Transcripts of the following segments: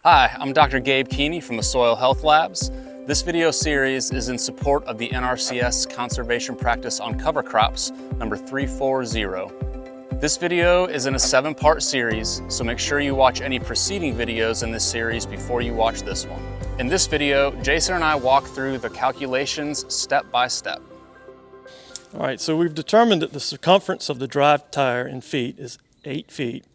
Hi, I'm Dr. Gabe Keeney from the Soil Health Labs. This video series is in support of the NRCS Conservation Practice on Cover Crops, number 340. This video is in a 7-part series, so make sure you watch any preceding videos in this series before you watch this one. In this video, Jason and I walk through the calculations step by step. All right, so we've determined that the circumference of the drive tire in feet is 8 feet.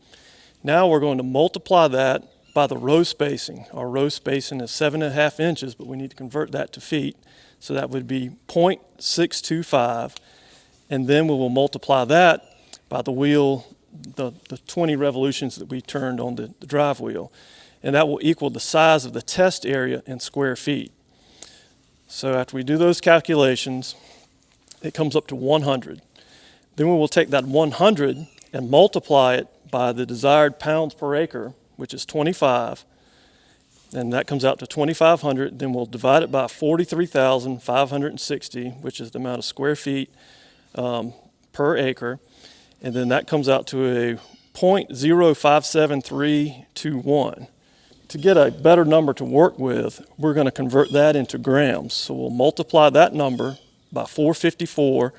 Now we're going to multiply that by the row spacing. Our row spacing is 7.5 inches, but we need to convert that to feet. So that would be 0.625. And then we will multiply that by the wheel, the 20 revolutions that we turned on the drive wheel. And that will equal the size of the test area in square feet. So after we do those calculations, it comes up to 100. Then we will take that 100 and multiply it by the desired pounds per acre, which is 25, and that comes out to 2,500. Then we'll divide it by 43,560, which is the amount of square feet per acre, and then that comes out to a 0.057321. To get a better number to work with, we're going to convert that into grams. So we'll multiply that number by 454,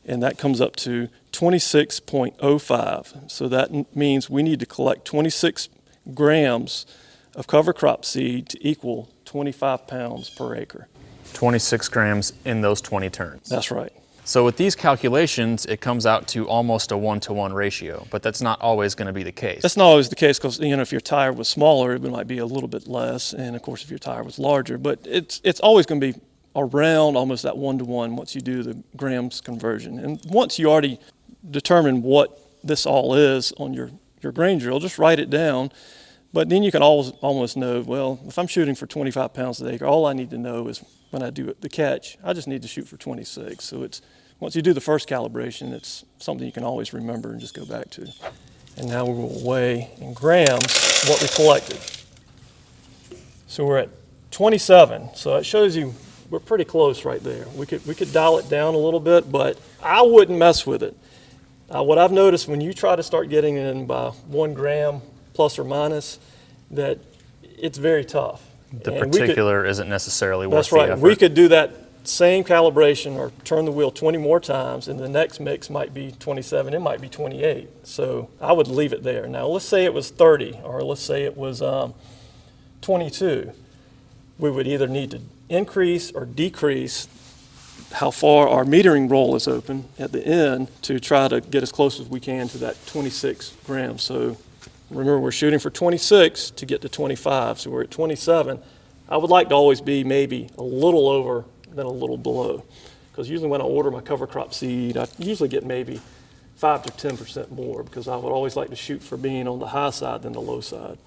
and that comes up to 26.05. So that means we need to collect 26 grams of cover crop seed to equal 25 pounds per acre. 26 grams in those 20 turns. That's right. So with these calculations, it comes out to almost a 1-to-1 ratio, but that's not always going to be the case. That's not always the case because, if your tire was smaller, it might be a little bit less, and of course if your tire was larger, but it's always going to be around almost that 1-to-1 once you do the grams conversion. And once you already determine what this all is on your grain drill, just write it down. But then you can almost know, well, if I'm shooting for 25 pounds an acre, all I need to know is when I do the catch, I just need to shoot for 26. So once you do the first calibration, it's something you can always remember and just go back to. And now we will weigh in grams what we collected. So we're at 27. So it shows you we're pretty close right there. We could dial it down a little bit, but I wouldn't mess with it. What I've noticed when you try to start getting in by 1 gram plus or minus, that it's very tough. The particular isn't necessarily worth the effort. That's right. We could do that same calibration or turn the wheel 20 more times, and the next mix might be 27, it might be 28. So I would leave it there. Now let's say it was 30, or let's say it was 22. We would either need to increase or decrease how far our metering roll is open at the end to try to get as close as we can to that 26 grams. So remember, we're shooting for 26 to get to 25, so we're at 27. I would like to always be maybe a little over than a little below, because usually when I order my cover crop seed, I usually get maybe 5 to 10% more, because I would always like to shoot for being on the high side than the low side.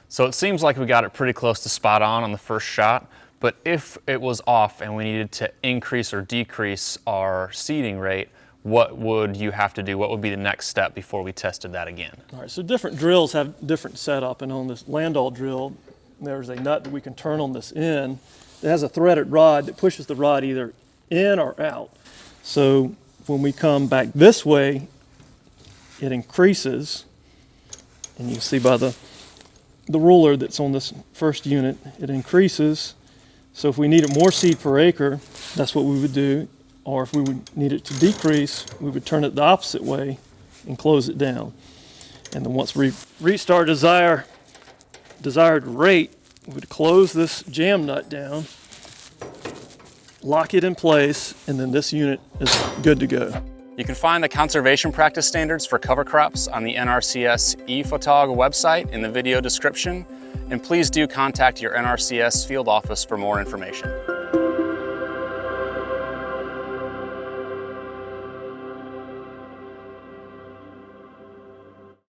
So it seems like we got it pretty close to spot on the first shot, but if it was off and we needed to increase or decrease our seeding rate, what would you have to do? What would be the next step before we tested that again? All right, so different drills have different setup, and on this Landau drill, there's a nut that we can turn on this end. It has a threaded rod that pushes the rod either in or out. So when we come back this way, it increases, and you see by the ruler that's on this first unit, it increases. So if we needed more seed per acre, that's what we would do. Or if we would need it to decrease, we would turn it the opposite way and close it down. And then once we reached our desired rate, we would close this jam nut down, lock it in place, and then this unit is good to go. You can find the conservation practice standards for cover crops on the NRCS ePhotog website in the video description. And please do contact your NRCS field office for more information.